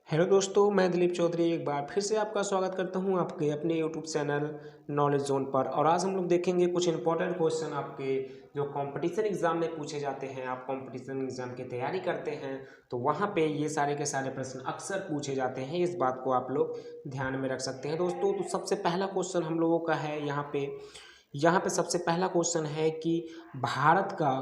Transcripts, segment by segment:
Hello दोस्तों, मैं दिलीप चौधरी एक बार फिर से आपका स्वागत करता हूं आपके अपने यूट्यूब चैनल नॉलेज जोन पर। और आज हम लोग देखेंगे कुछ इंपॉर्टेंट क्वेश्चन आपके जो कंपटीशन एग्जाम में पूछे जाते हैं। आप कंपटीशन एग्जाम की तैयारी करते हैं तो वहां पे ये सारे के सारे प्रश्न अक्सर पूछे जाते हैं। इस बात को आप लोग ध्यान में रख सकते हैं दोस्तों। तो सबसे पहला क्वेश्चन हम लोगों का है यहाँ पे सबसे पहला क्वेश्चन है कि भारत का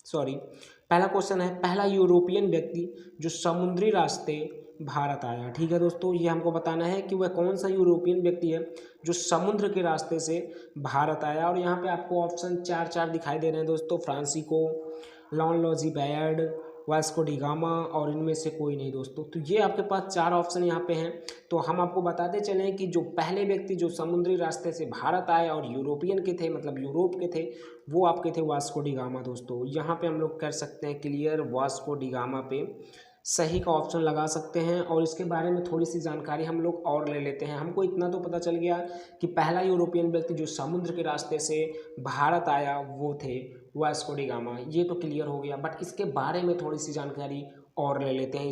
पहला क्वेश्चन है, पहला यूरोपियन व्यक्ति जो समुद्री रास्ते भारत आया। ठीक है दोस्तों, ये हमको बताना है कि वह कौन सा यूरोपियन व्यक्ति है जो समुद्र के रास्ते से भारत आया। और यहाँ पे आपको ऑप्शन चार चार दिखाई दे रहे हैं दोस्तों, Francisco, lawn logy bad, Vasco D gamma और इनमें से कोई नहीं दोस्तों। तो ये आपके पास चार ऑप्शन यहाँ पे हैं। तो हम आपको बताते चलें कि जो पहले व्यक्ति जो समुद्री रास्ते से भारत आए और यूरोपियन के थे, मतलब यूरोप के थे, वो आपके थे वास्को डी गामा दोस्तों। यहाँ पे हम लोग कर सकते हैं क्लियर, वास्को डी गामा पे सही का ऑप्शन लगा सकते हैं। और इसके बारे में थोड़ी सी जानकारी हम लोग और ले लेते हैं। हमको इतना तो पता चल गया कि पहला यूरोपियन व्यक्ति जो समुद्र के रास्ते से भारत आया वो थे वास्को डी गामा। ये तो क्लियर हो गया, बट इसके बारे में थोड़ी सी जानकारी और ले लेते हैं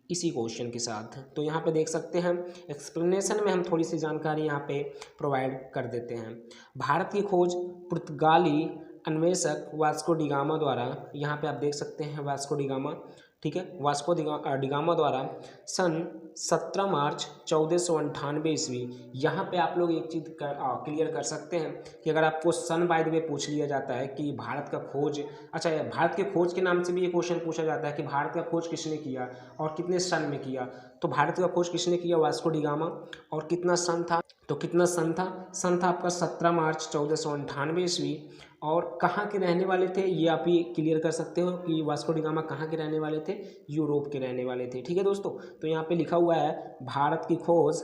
इसी क्वेश्चन के साथ। तो यहाँ पे देख सकते हैं एक्सप्लेनेशन में हम थोड़ी सी जानकारी यहाँ पे प्रोवाइड कर देते हैं। भारत की खोज पुर्तगाली अन्वेषक वास्को डी गामा द्वारा, यहाँ पे आप देख सकते हैं वास्को डी गामा, ठीक है, वास्को डी गामा द्वारा सन 17 मार्च 1498 ईस्वी। यहाँ पे आप लोग एक चीज़ क्लियर कर सकते हैं कि अगर आपको सन बाय द वे पूछ लिया जाता है कि भारत का खोज, अच्छा भारत के खोज के नाम से भी ये क्वेश्चन पूछा जाता है कि भारत का खोज किसने किया और कितने सन में किया। तो भारत का खोज किसने किया? Vasco D gamma. और कितना सन था? तो कितना सन था? सन था आपका 17 मार्च 1498 ईस्वी। और कहाँ के रहने वाले थे ये आप ही क्लियर कर सकते हो कि वास्को डी गामा कहाँ के रहने वाले थे? यूरोप के रहने वाले थे। ठीक है दोस्तों, तो यहाँ पे लिखा हुआ है भारत की खोज,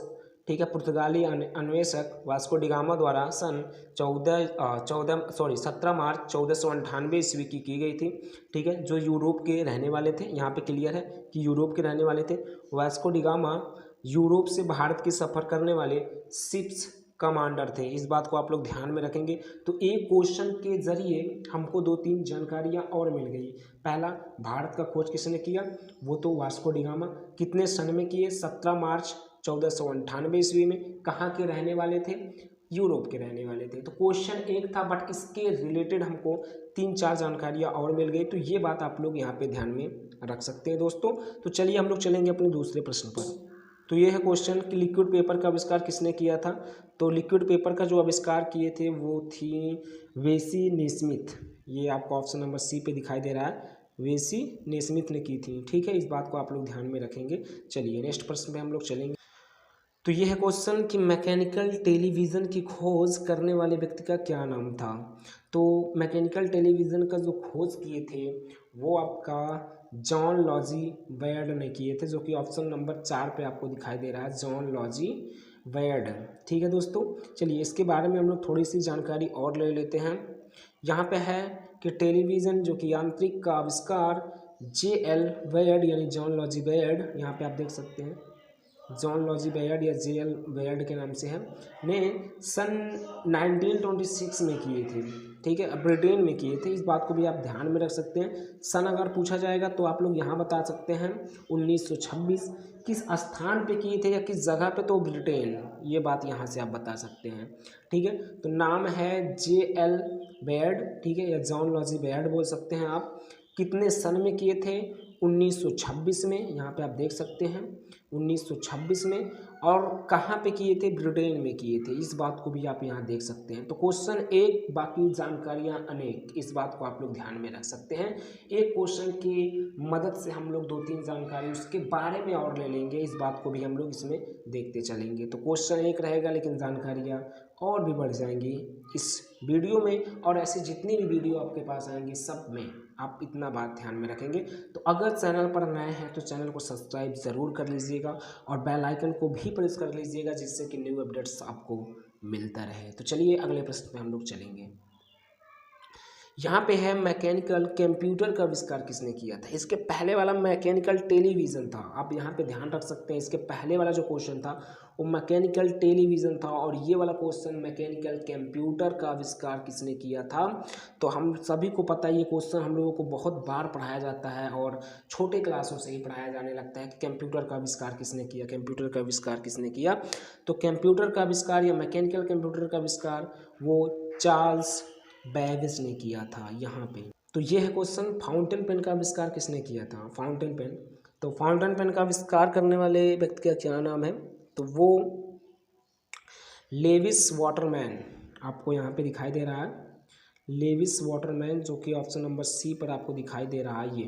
ठीक है, पुर्तगाली अन्वेषक वास्को डी गामा द्वारा सन 17 मार्च 1498 ईस्वी की गई थी। ठीक है, जो यूरोप के रहने वाले थे, यहाँ पे क्लियर है कि यूरोप के रहने वाले थे। वास्को डी गामा यूरोप से भारत की सफ़र करने वाले शिप्स कमांडर थे। इस बात को आप लोग ध्यान में रखेंगे। तो एक क्वेश्चन के जरिए हमको दो तीन जानकारियां और मिल गई। पहला, भारत का खोज किसने किया? वो तो वास्को डी गामा। कितने सन में किए? 17 मार्च 1498 ईस्वी में। कहाँ के रहने वाले थे? यूरोप के रहने वाले थे। तो क्वेश्चन एक था, बट इसके रिलेटेड हमको तीन चार जानकारियां और मिल गई। तो ये बात आप लोग यहाँ पे ध्यान में रख सकते हैं दोस्तों। तो चलिए हम लोग चलेंगे अपने दूसरे प्रश्न पर। तो ये है क्वेश्चन कि लिक्विड पेपर का आविष्कार किसने किया था? तो लिक्विड पेपर का जो आविष्कार किए थे वो थी वेसी नेस्मिथ। ये आपको ऑप्शन नंबर सी पे दिखाई दे रहा है, वेसी नेस्मिथ ने की थी। ठीक है, इस बात को आप लोग ध्यान में रखेंगे। चलिए नेक्स्ट प्रश्न पे हम लोग चलेंगे। तो ये है क्वेश्चन कि मैकेनिकल टेलीविज़न की खोज करने वाले व्यक्ति का क्या नाम था? तो मैकेनिकल टेलीविज़न का जो खोज किए थे वो आपका जॉन लॉजी बैर्ड ने किए थे, जो कि ऑप्शन नंबर 4 पे आपको दिखाई दे रहा है, जॉन लॉजी बैर्ड। ठीक है दोस्तों, चलिए इसके बारे में हम लोग थोड़ी सी जानकारी और ले लेते हैं। यहाँ पे है कि टेलीविज़न जो कि यांत्रिक का आविष्कार JL बैर्ड यानी जॉन लॉजी बैर्ड, यहाँ पे आप देख सकते हैं जॉन लॉजी बैर्ड या JL बैर्ड के नाम से है, ने सन 1926 में किए थे। ठीक है, ब्रिटेन में किए थे। इस बात को भी आप ध्यान में रख सकते हैं। सन अगर पूछा जाएगा तो आप लोग यहाँ बता सकते हैं 1926। किस स्थान पे किए थे या किस जगह पे? तो ब्रिटेन, ये बात यहाँ से आप बता सकते हैं। ठीक है, तो नाम है JL बैर्ड, ठीक है, या जॉन लॉजी बैर्ड बोल सकते हैं आप। कितने सन में किए थे? 1926 में, यहाँ पे आप देख सकते हैं 1926 में। और कहाँ पे किए थे? ब्रिटेन में किए थे। इस बात को भी आप यहाँ देख सकते हैं। तो क्वेश्चन एक, बाकी जानकारियाँ अनेक, इस बात को आप लोग ध्यान में रख सकते हैं। एक क्वेश्चन की मदद से हम लोग दो तीन जानकारी उसके बारे में और ले लेंगे। इस बात को भी हम लोग इसमें देखते चलेंगे। तो क्वेश्चन एक रहेगा, लेकिन जानकारियाँ और भी बढ़ जाएंगी इस वीडियो में। और ऐसे जितनी भी वीडियो आपके पास आएंगी सब में आप इतना बात ध्यान में रखेंगे। तो अगर चैनल पर नए हैं तो चैनल को सब्सक्राइब ज़रूर कर लीजिएगा और बेल आइकन को भी प्रेस कर लीजिएगा, जिससे कि न्यू अपडेट्स आपको मिलता रहे। तो चलिए अगले प्रश्न पे हम लोग चलेंगे। यहाँ पे है मैकेनिकल कंप्यूटर का आविष्कार किसने किया था। इसके पहले वाला मैकेनिकल टेलीविज़न था, आप यहाँ पे ध्यान रख सकते हैं। इसके पहले वाला जो क्वेश्चन था वो मैकेनिकल टेलीविज़न था, और ये वाला क्वेश्चन मैकेनिकल कंप्यूटर का आविष्कार किसने किया था। तो हम सभी को पता है ये क्वेश्चन हम लोगों को बहुत बार पढ़ाया जाता है, और छोटे क्लासों से ही पढ़ाया जाने लगता है कि कंप्यूटर का आविष्कार किसने किया, कंप्यूटर का आविष्कार किसने किया। तो कंप्यूटर का आविष्कार या मैकेनिकल कंप्यूटर का आविष्कार वो चार्ल्स बैबेज ने किया था यहाँ पे। तो ये है क्वेश्चन, फाउंटेन पेन का आविष्कार किसने किया था, फाउंटेन पेन। तो फाउंटेन पेन का आविष्कार करने वाले व्यक्ति का क्या नाम है, तो वो लेविस वाटरमैन आपको यहाँ पे दिखाई दे रहा है, लेविस वाटरमैन, जो कि ऑप्शन नंबर सी पर आपको दिखाई दे रहा है। ये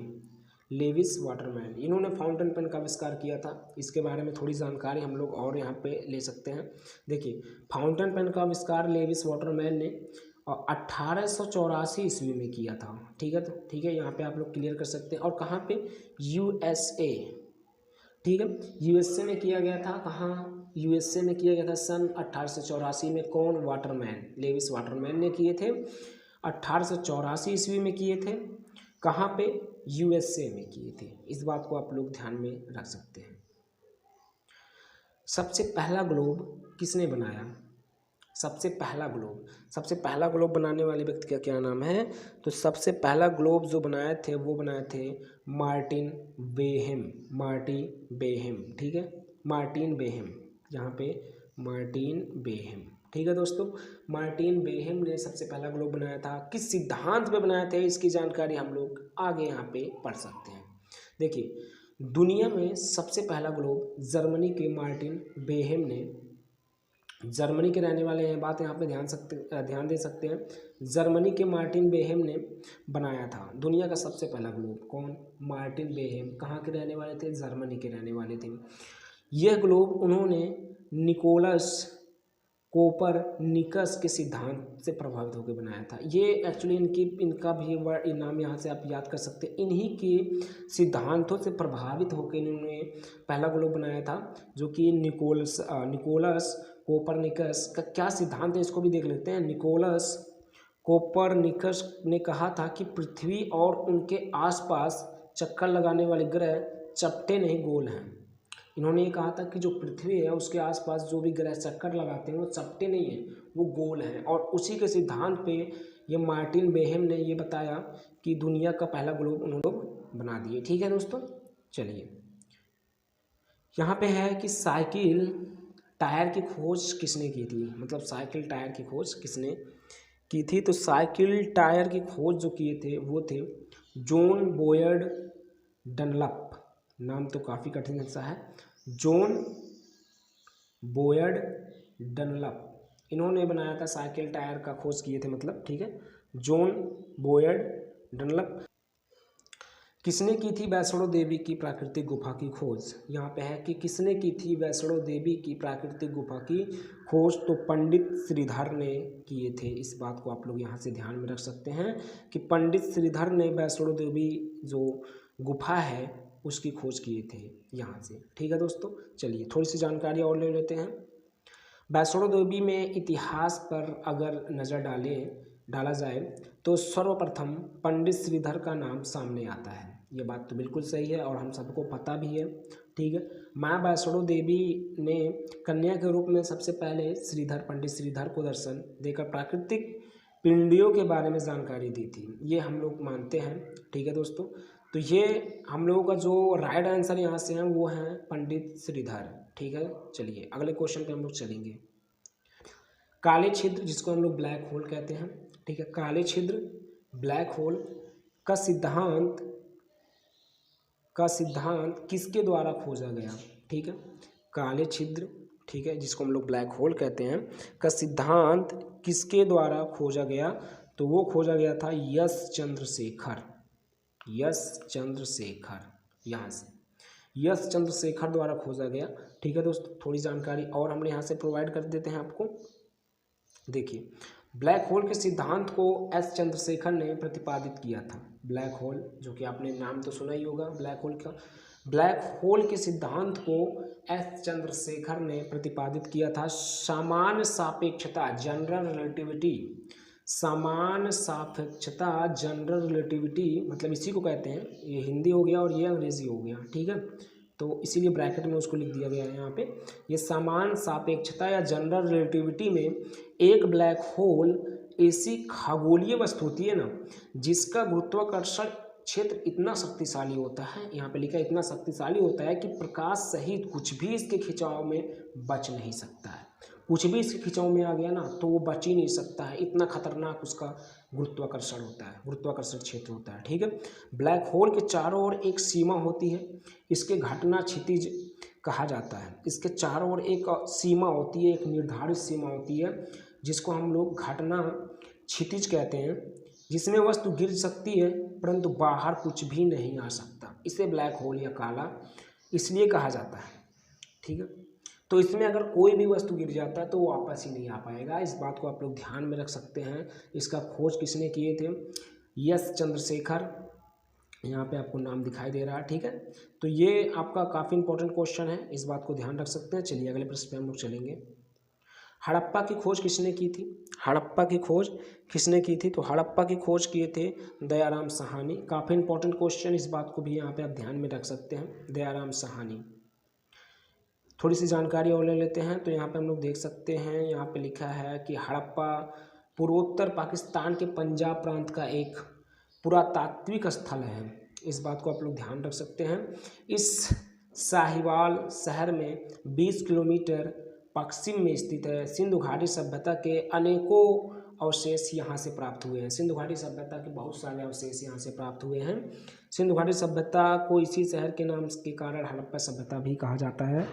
लेविस वाटरमैन, इन्होंने फाउंटेन पेन का आविष्कार किया था। इसके बारे में थोड़ी जानकारी हम लोग और यहाँ पे ले सकते हैं। देखिए, फाउंटेन पेन का आविष्कार लेविस वाटरमैन ने 1884 ईस्वी में किया था। ठीक है, तो ठीक है, यहाँ पे आप लोग क्लियर कर सकते हैं। और कहाँ पे, यूएसए, ठीक है, यूएसए में किया गया था। कहाँ, यूएसए में किया गया था सन 1884 में। कौन, वाटरमैन, लेविस वाटरमैन ने किए थे, 1884 ईस्वी में किए थे। कहाँ पे, यूएसए में किए थे। इस बात को आप लोग ध्यान में रख सकते हैं। सबसे पहला ग्लोब किसने बनाया, सबसे पहला ग्लोब बनाने वाले व्यक्ति का क्या नाम है, तो सबसे पहला ग्लोब जो बनाए थे मार्टिन बेहेम, ठीक है, मार्टिन बेहेम, यहाँ पे मार्टिन बेहेम, ठीक है दोस्तों। मार्टिन बेहेम ने सबसे पहला ग्लोब बनाया था। किस सिद्धांत पे बनाया था, इसकी जानकारी हम लोग आगे यहाँ पे पढ़ सकते हैं। देखिए, दुनिया में सबसे पहला ग्लोब जर्मनी के मार्टिन बेहेम ने, जर्मनी के रहने वाले हैं, बात यहाँ पे ध्यान दे सकते हैं। जर्मनी के मार्टिन बेहेम ने बनाया था दुनिया का सबसे पहला ग्लोब। कौन, मार्टिन बेहेम। कहाँ के रहने वाले थे, जर्मनी के रहने वाले थे। यह ग्लोब उन्होंने निकोलस कोपरनिकस के सिद्धांत से प्रभावित होकर बनाया था। ये एक्चुअली इनका भी नाम यहाँ से आप याद कर सकते हैं। इन्हीं के सिद्धांतों से प्रभावित होकर इन्होंने पहला ग्लोब बनाया था, जो कि निकोलस कोपरनिकस का क्या सिद्धांत है इसको भी देख लेते हैं। निकोलस कोपरनिकस ने कहा था कि पृथ्वी और उनके आसपास चक्कर लगाने वाले ग्रह चपटे नहीं गोल हैं। इन्होंने ये कहा था कि जो पृथ्वी है उसके आसपास जो भी ग्रह चक्कर लगाते हैं वो चपटे नहीं हैं, वो गोल हैं। और उसी के सिद्धांत पे ये मार्टिन बेहेम ने ये बताया कि दुनिया का पहला ग्लोब उन्होंने बना दिए। ठीक है दोस्तों, चलिए यहाँ पे है कि साइकिल टायर की खोज किसने की थी, मतलब साइकिल टायर की खोज किसने की थी। तो साइकिल टायर की खोज जो किए थे वो थे जॉन बोयड डनलप, नाम तो काफ़ी कठिन सा है, जॉन बोयड डनलप, इन्होंने बनाया था साइकिल टायर का खोज किए थे, मतलब ठीक है, जॉन बोयड डनलप। किसने की थी वैष्णो देवी की प्राकृतिक गुफा की खोज, यहाँ पे है कि किसने की थी वैष्णो देवी की प्राकृतिक गुफा की खोज, तो पंडित श्रीधर ने किए थे। इस बात को आप लोग यहाँ से ध्यान में रख सकते हैं कि पंडित श्रीधर ने वैष्णो देवी जो गुफा है उसकी खोज किए थे यहाँ से। ठीक है दोस्तों, चलिए थोड़ी सी जानकारी और ले लेते हैं। वैष्णो देवी में इतिहास पर अगर नज़र डाला जाए तो सर्वप्रथम पंडित श्रीधर का नाम सामने आता है। ये बात तो बिल्कुल सही है और हम सबको पता भी है। ठीक है, माँ वैष्णो देवी ने कन्या के रूप में सबसे पहले पंडित श्रीधर को दर्शन देकर प्राकृतिक पिंडियों के बारे में जानकारी दी थी, ये हम लोग मानते हैं। ठीक है दोस्तों, तो ये हम लोगों का जो राइट आंसर यहाँ से है वो है पंडित श्रीधर। ठीक है, चलिए अगले क्वेश्चन पे हम लोग चलेंगे। काले छिद्र, जिसको हम लोग ब्लैक होल कहते हैं, ठीक है, काले छिद्र ब्लैक होल का सिद्धांत किसके द्वारा खोजा गया। ठीक है, काले छिद्र, ठीक है, जिसको हम लोग ब्लैक होल कहते हैं, का सिद्धांत किसके द्वारा खोजा गया, तो वो खोजा गया था यश चंद्रशेखर, यहाँ से यश चंद्रशेखर द्वारा खोजा गया। ठीक है दोस्तों, थोड़ी जानकारी और हम यहाँ से प्रोवाइड कर देते हैं आपको। देखिए, ब्लैक होल के सिद्धांत को एस चंद्रशेखर ने प्रतिपादित किया था। ब्लैक होल, जो कि आपने नाम तो सुना ही होगा ब्लैक होल का, ब्लैक होल के सिद्धांत को एस चंद्रशेखर ने प्रतिपादित किया था। सामान्य सापेक्षता, जनरल रिलेटिविटी समान सापेक्षता जनरल रिलेटिविटी मतलब इसी को कहते हैं, ये हिंदी हो गया और ये अंग्रेजी हो गया, ठीक है। तो इसीलिए ब्रैकेट में उसको लिख दिया गया है यहाँ पे। ये समान सापेक्षता या जनरल रिलेटिविटी में एक ब्लैक होल ऐसी खगोलीय वस्तु होती है ना जिसका गुरुत्वाकर्षण क्षेत्र इतना शक्तिशाली होता है, यहाँ पे लिखा है इतना शक्तिशाली होता है कि प्रकाश सहित कुछ भी इसके खिंचाव में बच नहीं सकता है। कुछ भी इसके खिंचाव में आ गया ना तो वो बच ही नहीं सकता है, इतना खतरनाक उसका गुरुत्वाकर्षण होता है, गुरुत्वाकर्षण क्षेत्र होता है, ठीक है। ब्लैक होल के चारों ओर एक सीमा होती है, इसके घटना क्षितिज कहा जाता है। इसके चारों ओर एक सीमा होती है, एक निर्धारित सीमा होती है जिसको हम लोग घटना क्षितिज कहते हैं, जिसमें वस्तु गिर सकती है परंतु बाहर कुछ भी नहीं आ सकता। इसे ब्लैक होल या काला इसलिए कहा जाता है, ठीक है। तो इसमें अगर कोई भी वस्तु गिर जाता है तो वो वापस ही नहीं आ पाएगा, इस बात को आप लोग ध्यान में रख सकते हैं। इसका खोज किसने किए थे? एस चंद्रशेखर, यहाँ पे आपको नाम दिखाई दे रहा है, ठीक है। तो ये आपका काफ़ी इंपॉर्टेंट क्वेश्चन है, इस बात को ध्यान रख सकते हैं। चलिए अगले प्रश्न पे हम लोग चलेंगे। हड़प्पा की खोज किसने की थी? हड़प्पा की खोज किसने की थी? तो हड़प्पा की खोज किए थे दयाराम साहनी। काफ़ी इंपॉर्टेंट क्वेश्चन, इस बात को भी यहाँ पे आप ध्यान में रख सकते हैं, दयाराम साहनी। थोड़ी सी जानकारी और ले लेते हैं। तो यहाँ पे हम लोग देख सकते हैं, यहाँ पे लिखा है कि हड़प्पा पूर्वोत्तर पाकिस्तान के पंजाब प्रांत का एक पुरातात्विक स्थल है, इस बात को आप लोग ध्यान रख सकते हैं। इस साहिवाल शहर में 20 किलोमीटर पश्चिम में स्थित है। सिंधु घाटी सभ्यता के अनेकों अवशेष यहाँ से प्राप्त हुए हैं। सिंधु घाटी सभ्यता के बहुत सारे अवशेष यहाँ से प्राप्त हुए हैं। सिंधु घाटी सभ्यता को इसी शहर के नाम के कारण हड़प्पा सभ्यता भी कहा जाता है।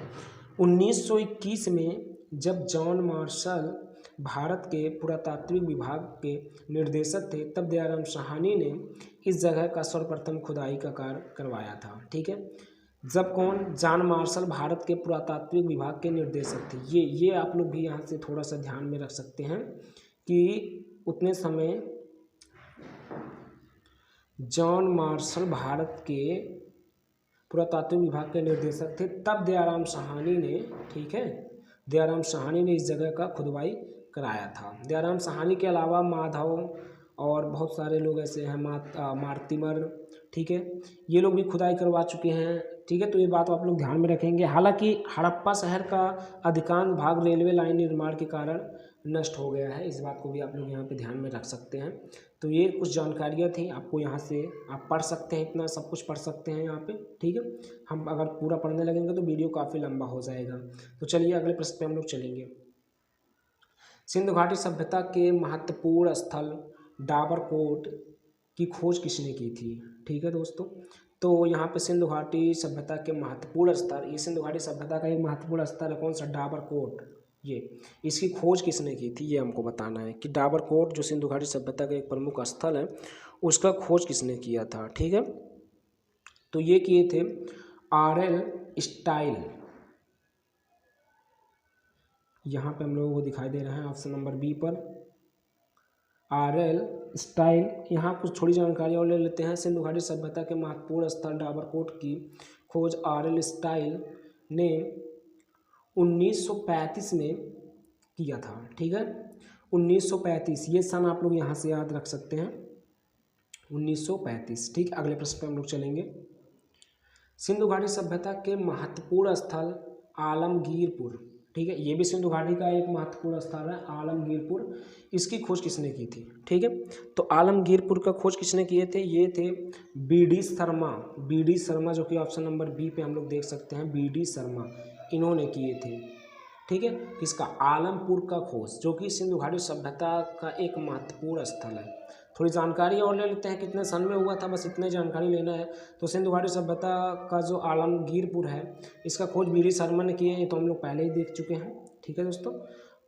1921 में जब जॉन मार्शल भारत के पुरातात्विक विभाग के निर्देशक थे तब दयाराम साहनी ने इस जगह का सर्वप्रथम खुदाई का कार्य करवाया था, ठीक है। जब कौन? जॉन मार्शल भारत के पुरातात्विक विभाग के निर्देशक थे। ये आप लोग भी यहाँ से थोड़ा सा ध्यान में रख सकते हैं कि उतने समय जॉन मार्शल भारत के पुरातात्विक विभाग के निर्देशक थे, तब दयाराम साहनी ने, ठीक है, दयाराम साहनी ने इस जगह का खुदवाई कराया था। दयाराम साहनी के अलावा माधव और बहुत सारे लोग ऐसे हैं, मार्तिमर, ठीक है, ये लोग भी खुदाई करवा चुके हैं, ठीक है। तो ये बात आप लोग ध्यान में रखेंगे। हालांकि हड़प्पा शहर का अधिकांश भाग रेलवे लाइन निर्माण के कारण नष्ट हो गया है, इस बात को भी आप लोग यहाँ पे ध्यान में रख सकते हैं। तो ये कुछ जानकारियाँ थी, आपको यहाँ से आप पढ़ सकते हैं, इतना सब कुछ पढ़ सकते हैं यहाँ पे, ठीक है। हम अगर पूरा पढ़ने लगेंगे तो वीडियो काफ़ी लंबा हो जाएगा। तो चलिए अगले प्रश्न पे हम लोग चलेंगे। सिंधु घाटी सभ्यता के महत्वपूर्ण स्थल डाबरकोट की खोज किसने की थी? ठीक है दोस्तों, तो यहाँ पे सिंधु घाटी सभ्यता के महत्वपूर्ण स्थल, ये सिंधु घाटी सभ्यता का एक महत्वपूर्ण स्थल है, कौन सा? डाबरकोट। ये इसकी खोज किसने की थी, ये हमको बताना है कि डाबरकोट जो सिंधु घाटी सभ्यता का एक प्रमुख स्थल है उसका खोज किसने किया था, ठीक है। तो ये किए थे आरएल स्टाइल। यहाँ पे हम लोगों को दिखाई दे रहा है ऑप्शन नंबर बी पर आरएल स्टाइल। यहाँ कुछ थोड़ी जानकारी और ले लेते हैं। सिंधु घाटी सभ्यता के महत्वपूर्ण स्थल डाबरकोट की खोज आरएल स्टाइल ने 1935 में किया था, ठीक है। 1935 ये सन आप लोग यहाँ से याद रख सकते हैं, 1935, ठीक। अगले प्रश्न पे हम लोग चलेंगे। सिंधु घाटी सभ्यता के महत्वपूर्ण स्थल आलमगीरपुर, ठीक है, ये भी सिंधु घाटी का एक महत्वपूर्ण स्थल है आलमगीरपुर। इसकी खोज किसने की थी, ठीक है। तो आलमगीरपुर का खोज किसने किए थे? ये थे बीडी शर्मा। बीडी शर्मा जो कि ऑप्शन नंबर बी पे हम लोग देख सकते हैं, बीडी शर्मा, इन्होंने किए थे, ठीक है। इसका आलमपुर का खोज जो कि सिंधु घाटी सभ्यता का एक महत्वपूर्ण स्थल है। थोड़ी जानकारी और ले लेते हैं कितने सन में हुआ था, बस इतने जानकारी लेना है। तो सिंधु घाटी सभ्यता का जो आलमगीरपुर है इसका खोज बीडी शर्मा ने किया है, ये तो हम लोग पहले ही देख चुके हैं, ठीक है दोस्तों।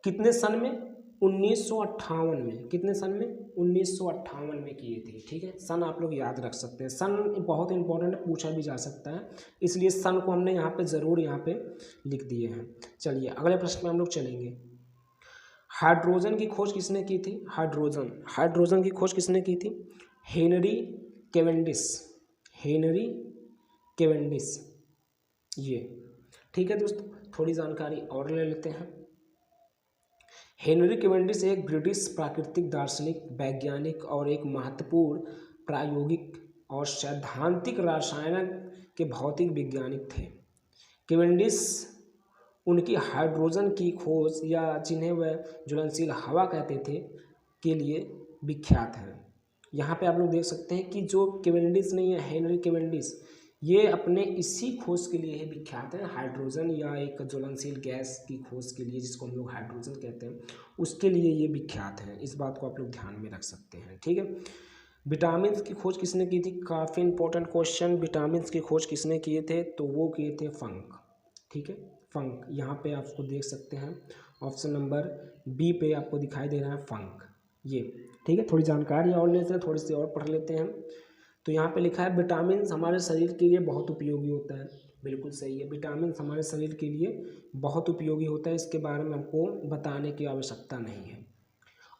कितने सन में? 1958 में। कितने सन में? 1958 में किए थे, ठीक है। सन आप लोग याद रख सकते हैं, सन बहुत इंपॉर्टेंट है, पूछा भी जा सकता है, इसलिए सन को हमने यहाँ पे ज़रूर यहाँ पे लिख दिए हैं। चलिए अगले प्रश्न में हम लोग चलेंगे। हाइड्रोजन की खोज किसने की थी? हाइड्रोजन की खोज किसने की थी? Henry Cavendish. हेनरी केवेंडिश, ये, ठीक है दोस्तों। थोड़ी जानकारी और ले लेते हैं। हेनरी कैवेंडिश एक ब्रिटिश प्राकृतिक दार्शनिक, वैज्ञानिक और एक महत्वपूर्ण प्रायोगिक और सैद्धांतिक रसायन के भौतिक वैज्ञानिक थे। कैवेंडिश उनकी हाइड्रोजन की खोज, या जिन्हें वह ज्वलनशील हवा कहते थे, के लिए विख्यात हैं। यहाँ पे आप लोग देख सकते हैं कि जो कैवेंडिश नहीं है, हेनरी कैवेंडिश, ये अपने इसी खोज के लिए ही विख्यात है, हाइड्रोजन या एक ज्वलनशील गैस की खोज के लिए, जिसको हम लोग हाइड्रोजन कहते हैं, उसके लिए ये विख्यात हैं। इस बात को आप लोग ध्यान में रख सकते हैं, ठीक है। विटामिन की खोज किसने की थी? काफ़ी इंपॉर्टेंट क्वेश्चन। विटामिन की खोज किसने किए थे? तो वो किए थे फंक, ठीक है, फंक। यहाँ पे आपको देख सकते हैं ऑप्शन नंबर बी पे आपको दिखाई दे रहा है फंक, ये, ठीक है। थोड़ी जानकारी और लेते हैं, थोड़ी सी और पढ़ लेते हैं। तो यहाँ पे लिखा है विटामिन हमारे शरीर के लिए बहुत उपयोगी होता है। बिल्कुल सही है, विटामिन हमारे शरीर के लिए बहुत उपयोगी होता है, इसके बारे में हमको बताने की आवश्यकता नहीं है,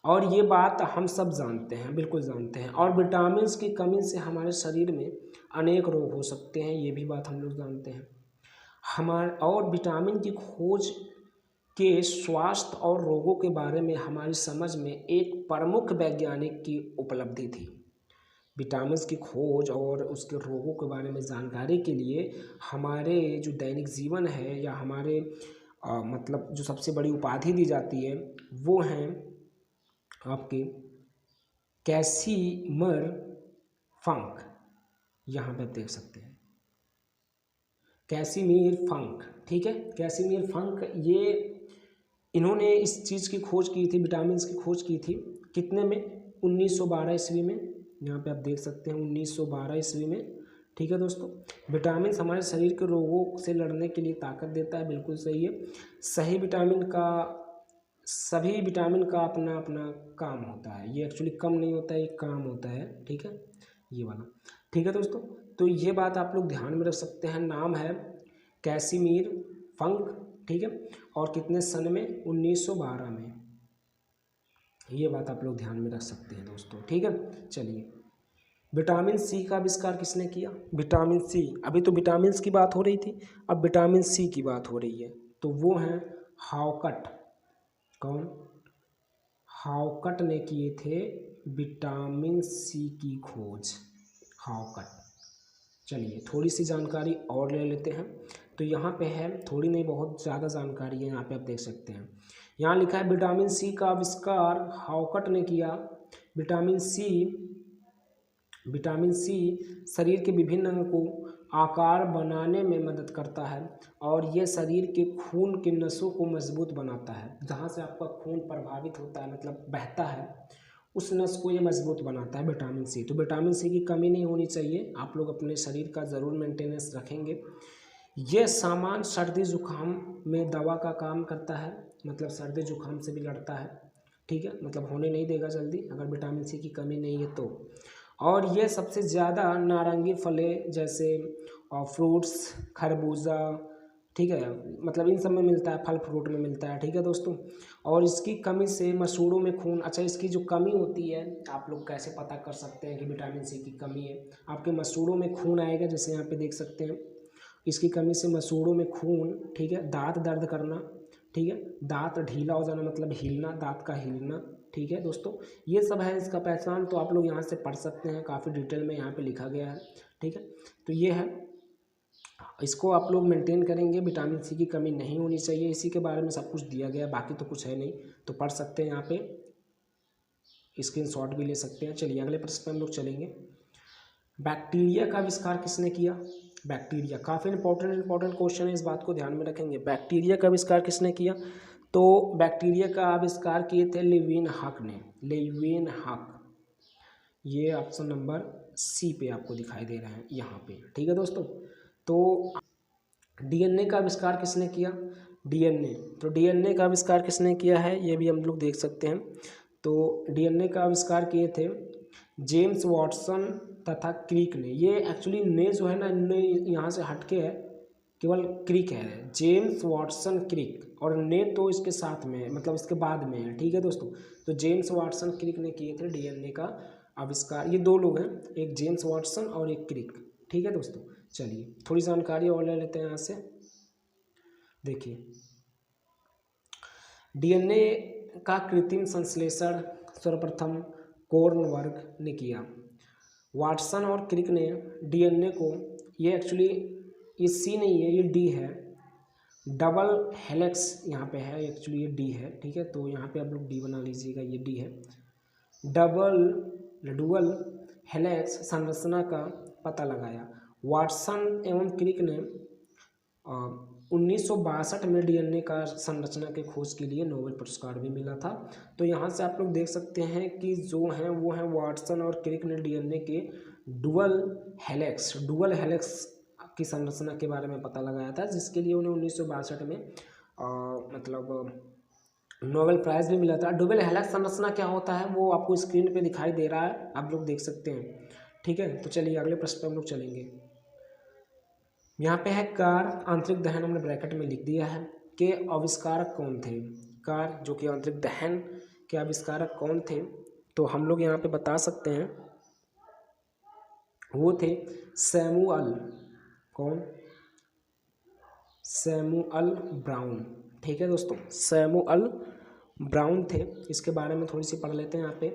और ये बात हम सब जानते हैं, बिल्कुल जानते हैं। और विटामिन की कमी से हमारे शरीर में अनेक रोग हो सकते हैं, ये भी बात हम लोग जानते हैं। और विटामिन की खोज के स्वास्थ्य और रोगों के बारे में हमारी समझ में एक प्रमुख वैज्ञानिक की उपलब्धि थी। विटामिन की खोज और उसके रोगों के बारे में जानकारी के लिए हमारे जो दैनिक जीवन है, या हमारे मतलब जो सबसे बड़ी उपाधि दी जाती है, वो हैं आपके कैसिमिर फंक। यहाँ पे आप देख सकते हैं कैसिमिर फंक, ठीक है। कैसिमिर फंक, ये इन्होंने इस चीज़ की खोज की थी, विटामिन की खोज की थी, कितने में? 1912 ईस्वी में। यहाँ पे आप देख सकते हैं 1912 ईस्वी में, ठीक है दोस्तों। विटामिन हमारे शरीर के रोगों से लड़ने के लिए ताकत देता है, बिल्कुल सही है। सभी विटामिन का अपना अपना काम होता है, ये एक्चुअली कम नहीं होता है, ये काम होता है, ठीक है, ये वाला, ठीक है दोस्तों। तो ये बात आप लोग ध्यान में रख सकते हैं। नाम है कैसिमिर फंक, ठीक है, और कितने सन में? 1912 में। ये बात आप लोग ध्यान में रख सकते हैं दोस्तों, ठीक है। चलिए, विटामिन सी का आविष्कार किसने किया? विटामिन सी, अभी तो विटामिन की बात हो रही थी, अब विटामिन सी की बात हो रही है, तो वो हैं हाउकट। कौन? हाउकट ने किए थे विटामिन सी की खोज, हाउकट। चलिए, थोड़ी सी जानकारी और ले लेते हैं। तो यहाँ पे है, थोड़ी नहीं बहुत ज़्यादा जानकारी है, यहाँ पे आप देख सकते हैं। यहाँ लिखा है विटामिन सी का आविष्कार हाउकट ने किया। विटामिन सी शरीर के विभिन्न अंगों को आकार बनाने में मदद करता है, और यह शरीर के खून के नसों को मजबूत बनाता है। जहाँ से आपका खून प्रभावित होता है, मतलब बहता है, उस नस को ये मजबूत बनाता है विटामिन सी। तो विटामिन सी की कमी नहीं होनी चाहिए, आप लोग अपने शरीर का ज़रूर मेंटेनेंस रखेंगे। यह सामान्य सर्दी जुकाम में दवा का काम करता है, मतलब सर्दी जुकाम से भी लड़ता है, ठीक है, मतलब होने नहीं देगा जल्दी अगर विटामिन सी की कमी नहीं है तो। और ये सबसे ज़्यादा नारंगी फलें जैसे फ्रूट्स, खरबूजा, ठीक है, मतलब इन सब में मिलता है, फल फ्रूट में मिलता है, ठीक है दोस्तों। और इसकी कमी से मसूड़ों में खून, अच्छा, इसकी जो कमी होती है, आप लोग कैसे पता कर सकते हैं कि विटामिन सी की कमी है? आपके मसूड़ों में खून आएगा, जैसे यहाँ पे देख सकते हैं, इसकी कमी से मसूड़ों में खून, ठीक है, दांत दर्द करना, ठीक है, दांत ढीला हो जाना, मतलब हिलना, दांत का हिलना, ठीक है दोस्तों, ये सब है इसका पहचान। तो आप लोग यहाँ से पढ़ सकते हैं, काफ़ी डिटेल में यहाँ पे लिखा गया है, ठीक है। तो ये है, इसको आप लोग मेंटेन करेंगे, विटामिन सी की कमी नहीं होनी चाहिए, इसी के बारे में सब कुछ दिया गया है, बाकी तो कुछ है नहीं, तो पढ़ सकते हैं, यहाँ पे स्क्रीनशॉट भी ले सकते हैं। चलिए, अगले प्रश्न पे हम लोग चलेंगे। बैक्टीरिया का आविष्कार किसने किया? बैक्टीरिया, काफ़ी इंपॉर्टेंट क्वेश्चन है, इस बात को ध्यान में रखेंगे। बैक्टीरिया का आविष्कार किसने किया? तो बैक्टीरिया का आविष्कार किए थे लेeuwenhoek ने, लेeuwenhoek। ये ऑप्शन नंबर सी पे आपको दिखाई दे रहा है यहाँ पे, ठीक है दोस्तों। तो डीएनए का आविष्कार किसने किया? डीएनए, तो डीएनए का आविष्कार किसने किया है, ये भी हम लोग देख सकते हैं। तो डीएनए का आविष्कार किए थे जेम्स वाटसन तथा क्रिक ने। ये एक्चुअली ने जो है ना, ने यहाँ से हटके है, केवल क्रिक है, जेम्स वाटसन क्रिक, और ने तो इसके साथ में है, मतलब इसके बाद में है, ठीक है दोस्तों। तो जेम्स वाटसन क्रिक ने किए थे डीएनए का आविष्कार। ये दो लोग हैं, एक जेम्स वाटसन और एक क्रिक, ठीक है दोस्तों। चलिए, थोड़ी जानकारी और ले लेते हैं यहाँ से। देखिए, डीएनए का कृत्रिम संश्लेषण सर्वप्रथम कोर्नबर्ग ने किया। वाटसन और क्रिक ने डीएनए को, ये एक्चुअली ये सी नहीं है, ये डी है, डबल हेलिक्स यहाँ पे है, एक्चुअली ये डी है, ठीक है, तो यहाँ पे आप लोग डी बना लीजिएगा, ये डी है। डुअल हेलिक्स संरचना का पता लगाया। वाटसन एवं क्रिक ने 1962 में डीएनए का संरचना के खोज के लिए नोबेल पुरस्कार भी मिला था। तो यहाँ से आप लोग देख सकते हैं कि जो हैं वो हैं वाटसन और क्रिक ने डीएनए के डुअल हेलिक्स की संरचना के बारे में पता लगाया था, जिसके लिए उन्हें 1962 में मतलब नोबेल प्राइज़ भी मिला था। डुअल हेलिक्स संरचना क्या होता है वो आपको स्क्रीन पे दिखाई दे रहा है, आप लोग देख सकते हैं, ठीक है। तो चलिए अगले प्रश्न पे हम लोग चलेंगे। यहाँ पे है कार आंतरिक दहन, हमने ब्रैकेट में लिख दिया है कि आविष्कारक कौन थे। कार जो कि आंतरिक दहन के आविष्कारक कौन थे, तो हम लोग यहाँ पे बता सकते हैं वो थे सैमुअल, कौन, सैमुअल ब्राउन, ठीक है दोस्तों, सैमुअल ब्राउन थे। इसके बारे में थोड़ी सी पढ़ लेते हैं यहाँ पे।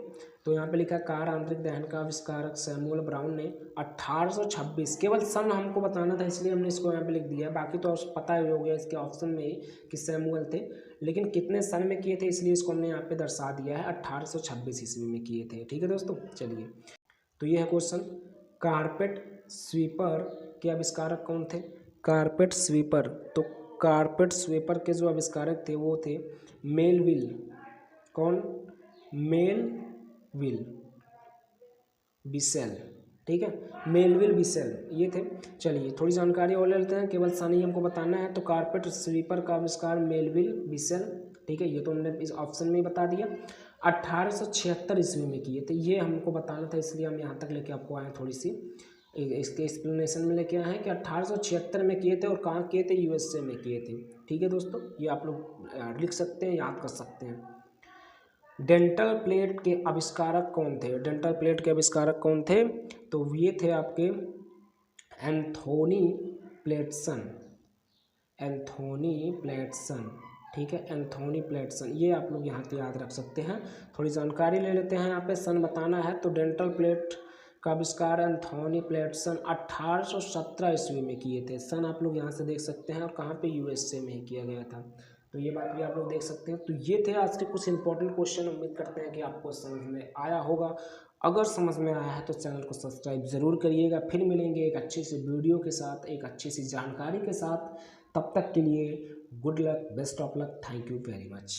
तो यहाँ पे लिखा कार आंतरिक दहन का आविष्कारक सैमुअल ब्राउन ने 1826, केवल सन हमको बताना था इसलिए हमने इसको यहाँ पे लिख दिया, बाकी तो पता ही हो गया इसके ऑप्शन में ही कि सैमुअल थे, लेकिन कितने सन में किए थे इसलिए इसको हमने यहाँ पे दर्शा दिया है, 1826 ईस्वी में किए थे, ठीक है दोस्तों। चलिए तो ये है क्वेश्चन, कारपेट स्वीपर के आविष्कारक कौन थे। कारपेट स्वीपर, तो कारपेट स्वीपर के जो आविष्कारक थे वो थे मेलविल, कौन, मेलविल बिसेल, ठीक है, मेलविल बिसेल ये थे। चलिए थोड़ी जानकारी और ले लेते हैं, केवल सन ही हमको बताना है। तो कारपेट स्वीपर का आविष्कार मेलविल बिसेल, ठीक है, ये तो हमने इस ऑप्शन में ही बता दिया। 1876 ईस्वी में किए थे, ये हमको बताना था इसलिए हम यहाँ तक लेके आपको आए, थोड़ी सी इसके एक्सप्लेनेशन में लेके आए हैं कि 1876 में किए थे और कहाँ किए थे, यूएसए में किए थे, ठीक है दोस्तों। ये आप लोग लिख सकते हैं, याद कर सकते हैं। डेंटल प्लेट के आविष्कारक कौन थे। डेंटल प्लेट के आविष्कारक कौन थे, तो ये थे आपके एंथोनी प्लेटसन, एंथोनी प्लेटसन, ठीक है, एंथोनी प्लेटसन, ये आप लोग यहाँ पे याद रख सकते हैं। थोड़ी जानकारी ले लेते हैं, यहाँ पे सन बताना है। तो डेंटल प्लेट का आविष्कार एंथोनी प्लेटसन 1817 ईस्वी में किए थे, सन आप लोग यहाँ से देख सकते हैं, और कहाँ पे, यूएसए में ही किया गया था। तो ये बात भी आप लोग देख सकते हैं। तो ये थे आज के कुछ इंपॉर्टेंट क्वेश्चन, उम्मीद करते हैं कि आपको समझ में आया होगा। अगर समझ में आया है तो चैनल को सब्सक्राइब ज़रूर करिएगा। फिर मिलेंगे एक अच्छी सी वीडियो के साथ, एक अच्छी सी जानकारी के साथ। तब तक के लिए good luck, best of luck, thank you very much.